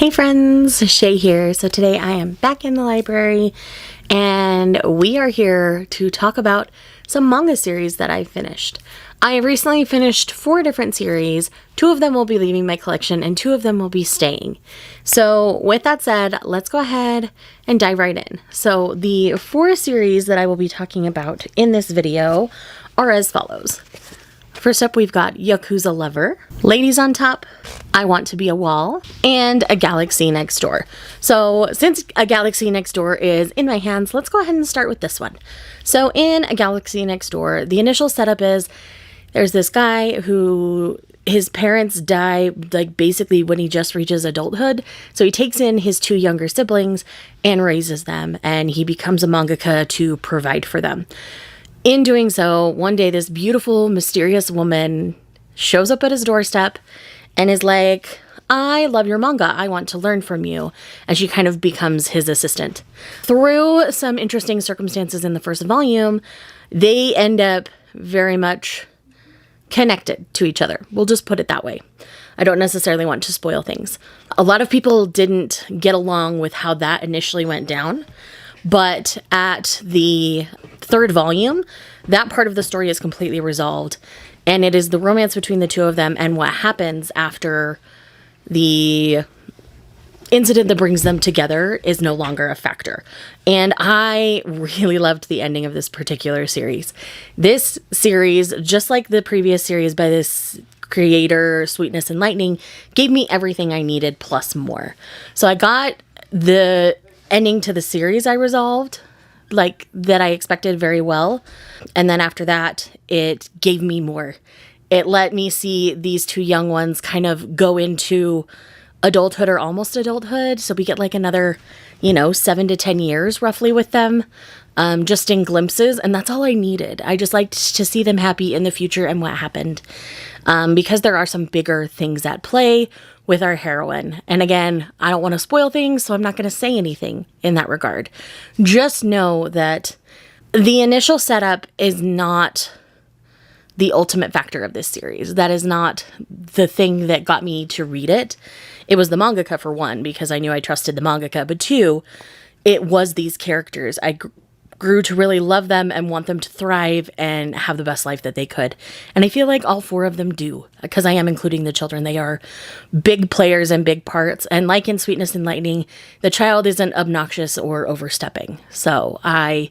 Hey friends, Shay here. So today I am back in the library and we are here to talk about some manga series that I finished. I recently finished 4 different series. 2 of them will be leaving my collection and 2 of them will be staying. So with that said, let's go ahead and dive right in. So the 4 series that I will be talking about in this video are as follows. First up, we've got Yakuza Lover, Ladies on Top, I Want to Be a Wall, and A Galaxy Next Door. So since A Galaxy Next Door is in my hands, let's go ahead and start with this one. So in A Galaxy Next Door, the initial setup is there's this guy who his parents die like basically when he just reaches adulthood. So he takes in his 2 younger siblings and raises them, and he becomes a mangaka to provide for them. In doing so, one day this beautiful, mysterious woman shows up at his doorstep and is like, I love your manga. I want to learn from you. And she kind of becomes his assistant. Through some interesting circumstances in the first volume, they end up very much connected to each other. We'll just put it that way. I don't necessarily want to spoil things. A lot of people didn't get along with how that initially went down. But at the 3rd volume, that part of the story is completely resolved. And it is the romance between the 2 of them and what happens after the incident that brings them together is no longer a factor. And I really loved the ending of this particular series. This series, just like the previous series by this creator, Sweetness and Lightning, gave me everything I needed plus more. So I got the ending to the series I resolved, like that I expected very well. And then after that, it gave me more. It let me see these 2 young ones kind of go into adulthood or almost adulthood. So we get like another, 7 to 10 years roughly with them, just in glimpses. And that's all I needed. I just liked to see them happy in the future and what happened. Because there are some bigger things at play with our heroine. And again, I don't want to spoil things, so I'm not going to say anything in that regard. Just know that the initial setup is not the ultimate factor of this series. That is not the thing that got me to read it. It was the mangaka for 1, because I knew I trusted the mangaka, but 2, it was these characters. I grew to really love them and want them to thrive and have the best life that they could. And I feel like all 4 of them do, because I am including the children. They are big players and big parts. And like in Sweetness and Lightning, the child isn't obnoxious or overstepping. So I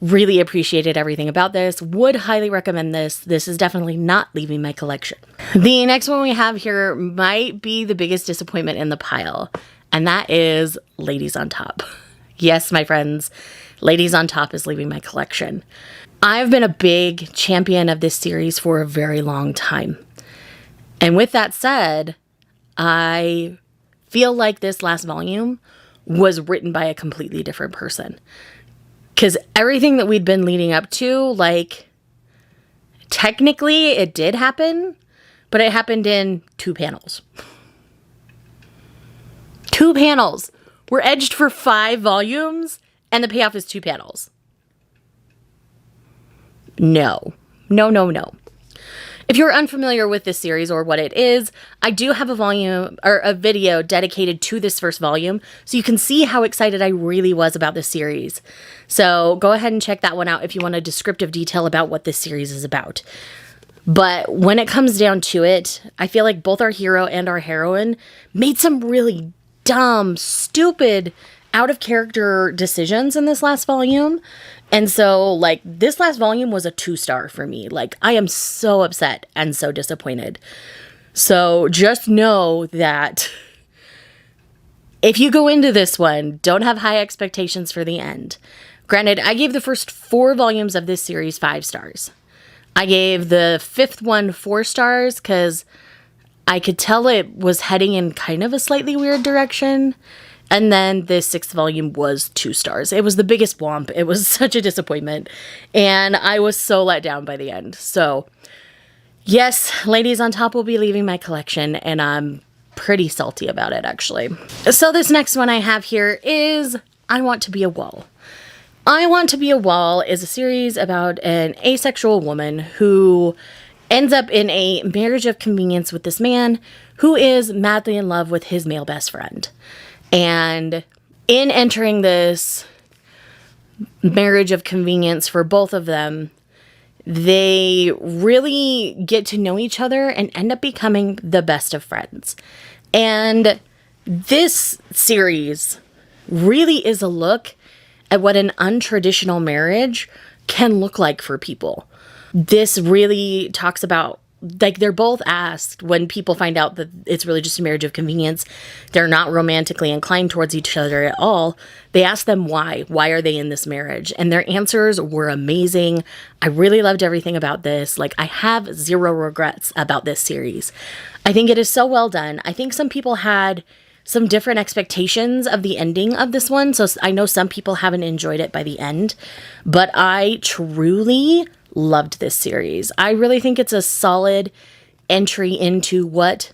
really appreciated everything about this. Would highly recommend this. This is definitely not leaving my collection. The next one we have here might be the biggest disappointment in the pile, and that is Ladies on Top. Yes, my friends, Ladies on Top is leaving my collection. I've been a big champion of this series for a very long time. And with that said, I feel like this last volume was written by a completely different person. Because everything that we'd been leading up to, like, technically it did happen, but it happened in 2 panels. 2 panels. We're edged for 5 volumes. And the payoff is 2 panels. No. If you're unfamiliar with this series or what it is, I do have a volume or a video dedicated to this first volume, so you can see how excited I really was about this series. So go ahead and check that one out if you want a descriptive detail about what this series is about. But when it comes down to it, I feel like both our hero and our heroine made some really dumb, stupid, out of character decisions in this last volume. And so like this last volume was a 2-star for me. Like I am so upset and so disappointed. So just know that if you go into this one, don't have high expectations for the end. Granted, I gave the first 4 volumes of this series 5 stars. I gave the 5th one 4 stars because I could tell it was heading in kind of a slightly weird direction. And then the 6th volume was 2 stars. It was the biggest womp. It was such a disappointment. And I was so let down by the end. So, yes, Ladies on Top will be leaving my collection. And I'm pretty salty about it, actually. So this next one I have here is I Want to Be a Wall. I Want to Be a Wall is a series about an asexual woman who ends up in a marriage of convenience with this man who is madly in love with his male best friend. And in entering this marriage of convenience for both of them, they really get to know each other and end up becoming the best of friends. And this series really is a look at what an untraditional marriage can look like for people. This really talks about, like, they're both asked when people find out that it's really just a marriage of convenience, they're not romantically inclined towards each other at all. They ask them why. Why are they in this marriage? And their answers were amazing. I really loved everything about this. Like, I have zero regrets about this series. I think it is so well done. I think some people had some different expectations of the ending of this one. So I know some people haven't enjoyed it by the end, but I truly loved this series. I really think it's a solid entry into what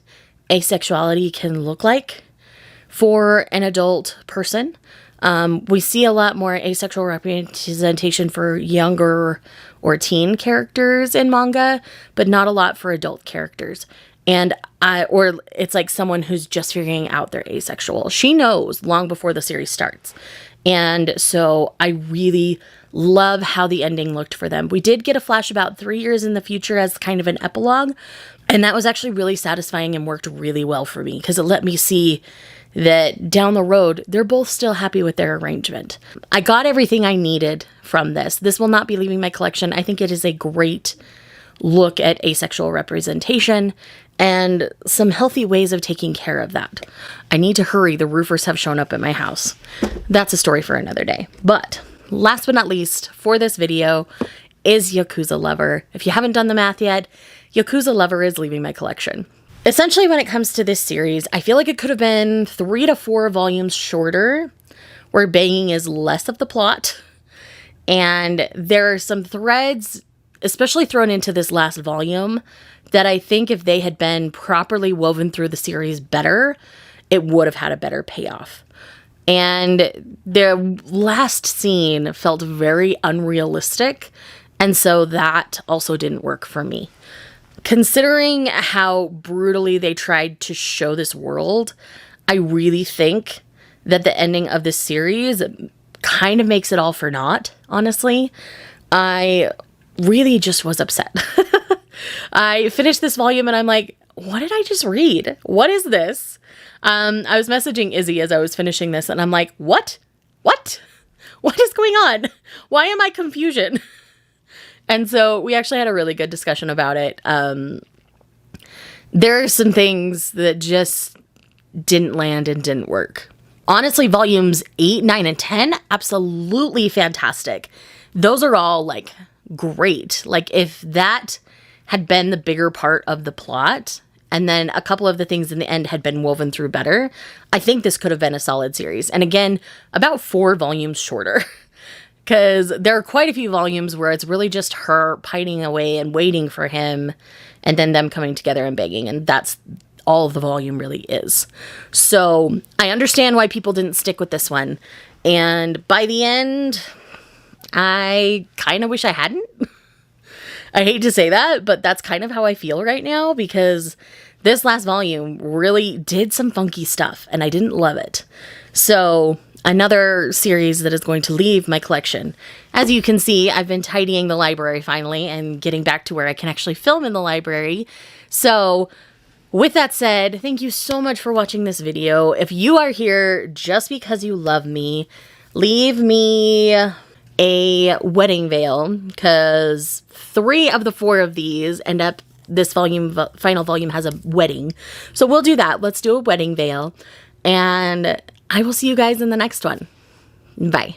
asexuality can look like for an adult person. We see a lot more asexual representation for younger or teen characters in manga, but not a lot for adult characters. And or it's like someone who's just figuring out they're asexual. She knows long before the series starts. And so I really love how the ending looked for them. We did get a flash about 3 years in the future as kind of an epilogue. And that was actually really satisfying and worked really well for me because it let me see that down the road, they're both still happy with their arrangement. I got everything I needed from this. This will not be leaving my collection. I think it is a great look at asexual representation and some healthy ways of taking care of that. I need to hurry. The roofers have shown up at my house. That's a story for another day. But last but not least for this video is Yakuza Lover. If you haven't done the math yet, Yakuza Lover is leaving my collection. Essentially, when it comes to this series, I feel like it could have been 3 to 4 volumes shorter, where banging is less of the plot. And there are some threads, especially thrown into this last volume, that I think if they had been properly woven through the series better, it would have had a better payoff. And the last scene felt very unrealistic, and so that also didn't work for me. Considering how brutally they tried to show this world, I really think that the ending of this series kind of makes it all for naught, honestly. I really just was upset. I finished this volume and I'm like, what did I just read? What is this? I was messaging Izzy as I was finishing this and I'm like, what? What is going on? Why am I confusion? And so we actually had a really good discussion about it. There are some things that just didn't land and didn't work. Honestly, volumes 8, 9, and 10, absolutely fantastic. Those are all like great. Like if that had been the bigger part of the plot and then a couple of the things in the end had been woven through better, I think this could have been a solid series. And again, about 4 volumes shorter. Because there are quite a few volumes where it's really just her pining away and waiting for him and then them coming together and begging. And that's all the volume really is. So I understand why people didn't stick with this one. And by the end, I kind of wish I hadn't. I hate to say that, but that's kind of how I feel right now because this last volume really did some funky stuff and I didn't love it. So another series that is going to leave my collection. As you can see, I've been tidying the library finally and getting back to where I can actually film in the library. So with that said, thank you so much for watching this video. If you are here just because you love me, leave me a wedding veil because 3 of the 4 of these end up, this final volume has a wedding. So we'll do that. Let's do a wedding veil and I will see you guys in the next one. Bye.